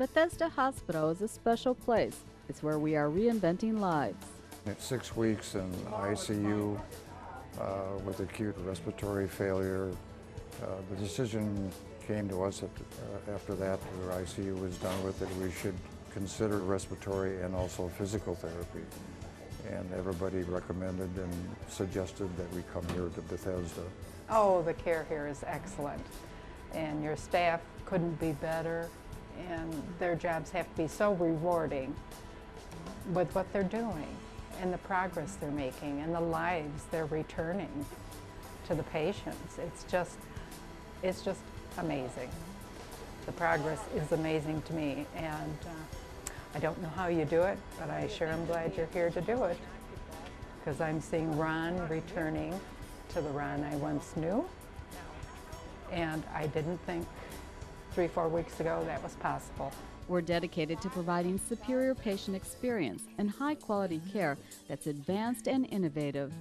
Bethesda Hospital is a special place. It's where we are reinventing lives. It's 6 weeks in ICU with acute respiratory failure. The decision came to us after that, the ICU was done with it, we should consider respiratory and also physical therapy. And everybody recommended and suggested that we come here to Bethesda. Oh, the care here is excellent. And your staff couldn't be better. And their jobs have to be so rewarding with what they're doing and the progress they're making and the lives they're returning to the patients. It's just amazing. The progress is amazing to me, and I don't know how you do it, but I sure am glad you're here to do it, because I'm seeing Ron returning to the Ron I once knew, and I didn't think 3-4 weeks ago that was possible. We're dedicated to providing superior patient experience and high-quality care that's advanced and innovative.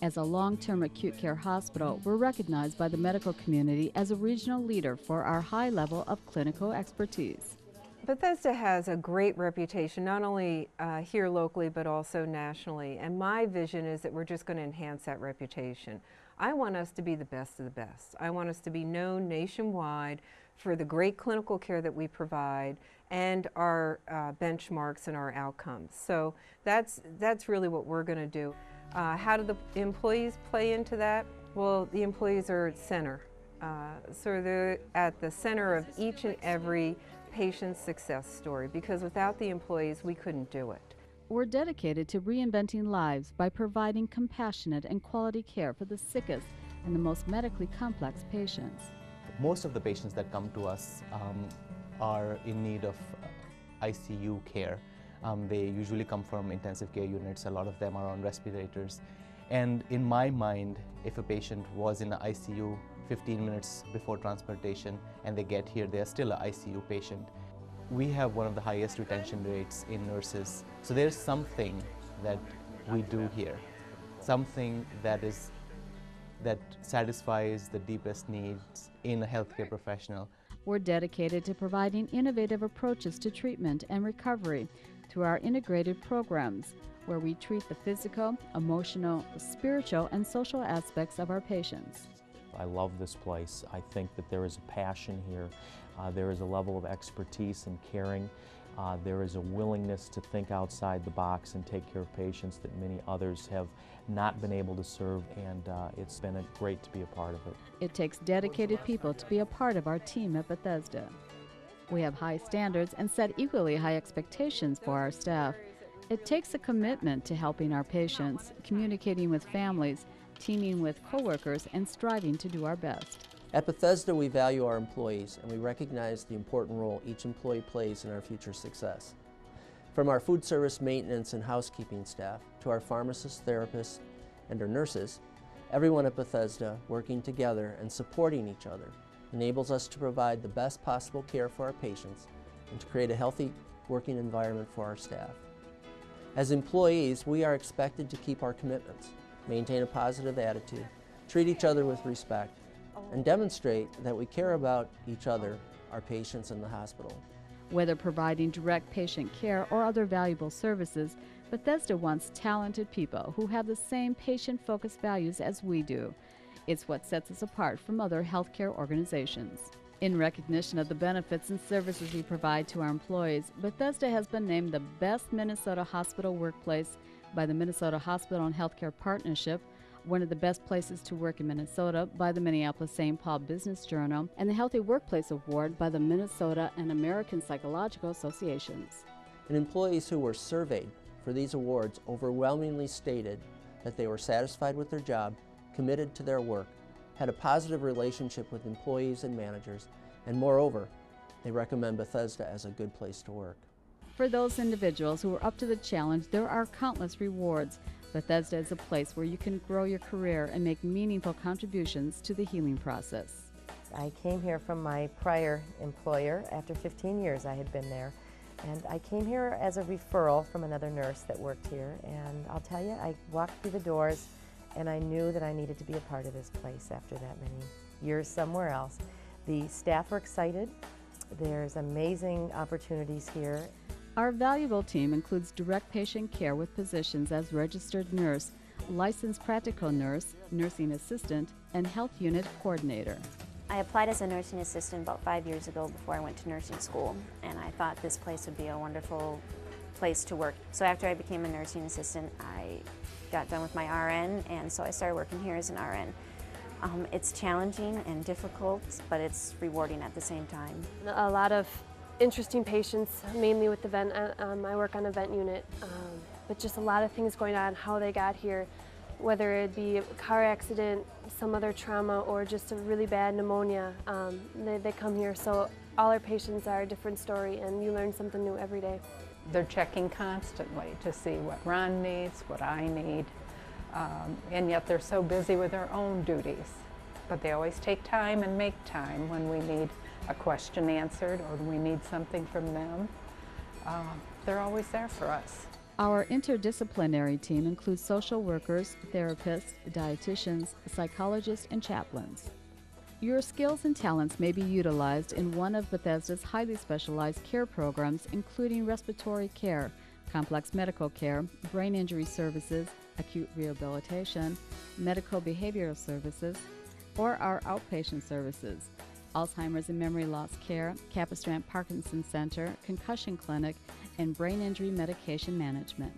As a long-term acute care hospital, we're recognized by the medical community as a regional leader for our high level of clinical expertise. Bethesda has a great reputation, not only here locally, but also nationally. And my vision is that we're just going to enhance that reputation. I want us to be the best of the best. I want us to be known nationwide for the great clinical care that we provide and our benchmarks and our outcomes. So that's really what we're going to do. How do the employees play into that? Well, the employees are at center. So they're at the center of each and every patient's success story, because without the employees, we couldn't do it. We're dedicated to reinventing lives by providing compassionate and quality care for the sickest and the most medically complex patients. Most of the patients that come to us are in need of ICU care. They usually come from intensive care units. A lot of them are on respirators. And in my mind, if a patient was in the ICU 15 minutes before transportation and they get here, they're still an ICU patient. We have one of the highest retention rates in nurses. So there's something that we do here, something that satisfies the deepest needs in a healthcare professional. We're dedicated to providing innovative approaches to treatment and recovery through our integrated programs, where we treat the physical, emotional, spiritual, and social aspects of our patients. I love this place. I think that there is a passion here. There is a level of expertise and caring. There is a willingness to think outside the box and take care of patients that many others have not been able to serve, and it's been great to be a part of it. It takes dedicated people to be a part of our team at Bethesda. We have high standards and set equally high expectations for our staff. It takes a commitment to helping our patients, communicating with families, teaming with coworkers, and striving to do our best. At Bethesda, we value our employees, and we recognize the important role each employee plays in our future success. From our food service, maintenance, and housekeeping staff, to our pharmacists, therapists, and our nurses, everyone at Bethesda working together and supporting each other enables us to provide the best possible care for our patients and to create a healthy working environment for our staff. As employees, we are expected to keep our commitments, maintain a positive attitude, treat each other with respect, and demonstrate that we care about each other, our patients, and the hospital. Whether providing direct patient care or other valuable services, Bethesda wants talented people who have the same patient-focused values as we do. It's what sets us apart from other healthcare organizations. In recognition of the benefits and services we provide to our employees, Bethesda has been named the best Minnesota hospital workplace by the Minnesota Hospital and Healthcare Partnership, one of the best places to work in Minnesota by the Minneapolis-St. Paul Business Journal, and the Healthy Workplace Award by the Minnesota and American Psychological Associations. And employees who were surveyed for these awards overwhelmingly stated that they were satisfied with their job, committed to their work, had a positive relationship with employees and managers, and moreover, they recommend Bethesda as a good place to work. For those individuals who are up to the challenge, there are countless rewards. Bethesda is a place where you can grow your career and make meaningful contributions to the healing process. I came here from my prior employer. After 15 years I had been there, and I came here as a referral from another nurse that worked here, and I'll tell you, I walked through the doors and I knew that I needed to be a part of this place after that many years somewhere else. The staff were excited. There's amazing opportunities here. Our valuable team includes direct patient care with positions as registered nurse, licensed practical nurse, nursing assistant, and health unit coordinator. I applied as a nursing assistant about 5 years ago before I went to nursing school, and I thought this place would be a wonderful place to work. So after I became a nursing assistant, I got done with my RN, and so I started working here as an RN. It's challenging and difficult, but it's rewarding at the same time. A lot of interesting patients, mainly with the vent. I work on a vent unit, but just a lot of things going on, how they got here, whether it be a car accident, some other trauma, or just a really bad pneumonia. They come here, so all our patients are a different story, and you learn something new every day. They're checking constantly to see what Ron needs, what I need, and yet they're so busy with their own duties. But they always take time and make time when we need a question answered or we need something from them. They're always there for us. Our interdisciplinary team includes social workers, therapists, dietitians, psychologists, and chaplains. Your skills and talents may be utilized in one of Bethesda's highly specialized care programs, including respiratory care, complex medical care, brain injury services, acute rehabilitation, medical behavioral services, or our outpatient services, Alzheimer's and memory loss care, Capistrand Parkinson Center, concussion clinic, and brain injury medication management.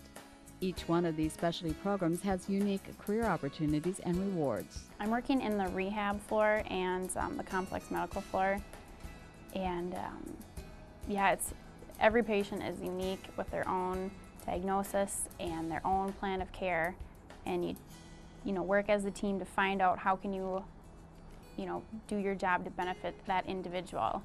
Each one of these specialty programs has unique career opportunities and rewards. I'm working in the rehab floor and the complex medical floor, and yeah, every patient is unique with their own diagnosis and their own plan of care, and you know, work as a team to find out how can you do your job to benefit that individual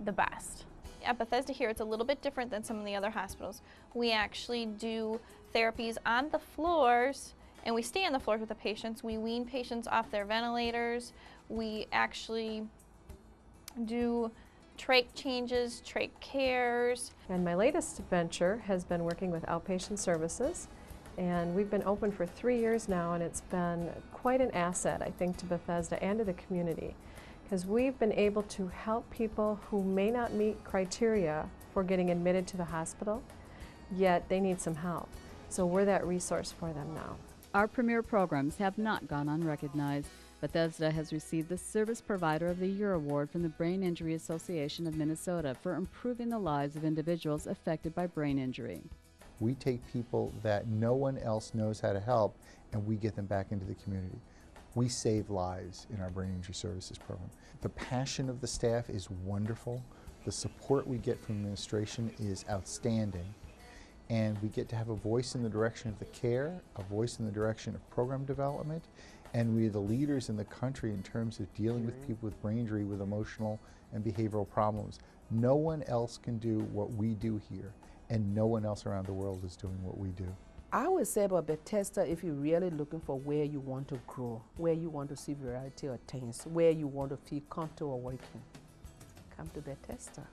the best. At Bethesda here, it's a little bit different than some of the other hospitals. We actually do therapies on the floors, and we stay on the floors with the patients. We wean patients off their ventilators. We actually do trach changes, trach cares. And my latest venture has been working with outpatient services, and we've been open for 3 years now, and it's been quite an asset, I think, to Bethesda and to the community, because we've been able to help people who may not meet criteria for getting admitted to the hospital, yet they need some help. So we're that resource for them now. Our premier programs have not gone unrecognized. Bethesda has received the Service Provider of the Year Award from the Brain Injury Association of Minnesota for improving the lives of individuals affected by brain injury. We take people that no one else knows how to help, and we get them back into the community. We save lives in our brain injury services program. The passion of the staff is wonderful. The support we get from administration is outstanding. And we get to have a voice in the direction of the care, a voice in the direction of program development, and we're the leaders in the country in terms of dealing with people with brain injury with emotional and behavioral problems. No one else can do what we do here, and no one else around the world is doing what we do. I would say about Bethesda, if you're really looking for where you want to grow, where you want to see variety of things, where you want to feel comfortable working, come to Bethesda.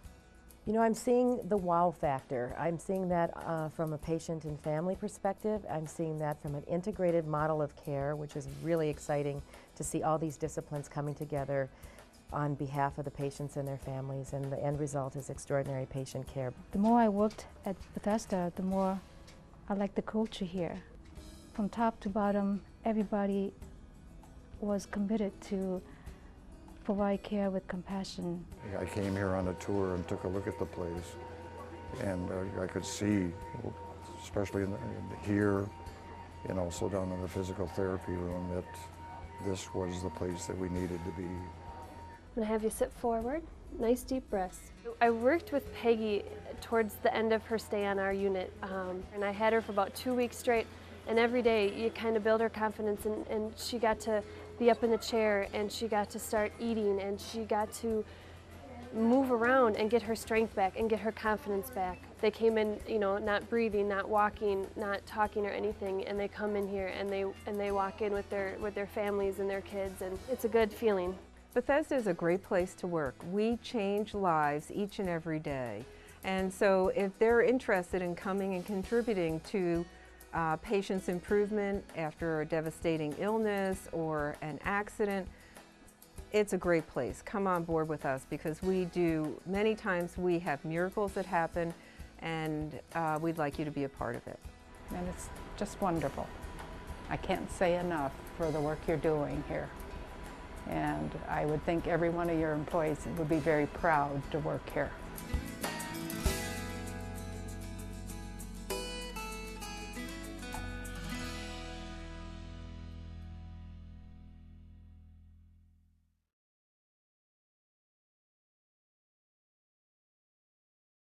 You know, I'm seeing the wow factor. I'm seeing that from a patient and family perspective. I'm seeing that from an integrated model of care, which is really exciting to see all these disciplines coming together on behalf of the patients and their families, and the end result is extraordinary patient care. The more I worked at Bethesda, the more I like the culture here. From top to bottom, everybody was committed to provide care with compassion. I came here on a tour and took a look at the place, and I could see, especially here and also down in the physical therapy room, that this was the place that we needed to be. I'm gonna have you sit forward, nice deep breaths. I worked with Peggy towards the end of her stay on our unit, and I had her for about 2 weeks straight, and every day you kind of build her confidence, and she got to be up in the chair, and she got to start eating, and she got to move around and get her strength back and get her confidence back. They came in, you know, not breathing, not walking, not talking or anything, and they come in here and they walk in with their families and their kids, and it's a good feeling. Bethesda is a great place to work. We change lives each and every day. And so if they're interested in coming and contributing to patients' improvement after a devastating illness or an accident, it's a great place. Come on board with us because many times we have miracles that happen, and we'd like you to be a part of it. And it's just wonderful. I can't say enough for the work you're doing here. And I would think every one of your employees would be very proud to work here.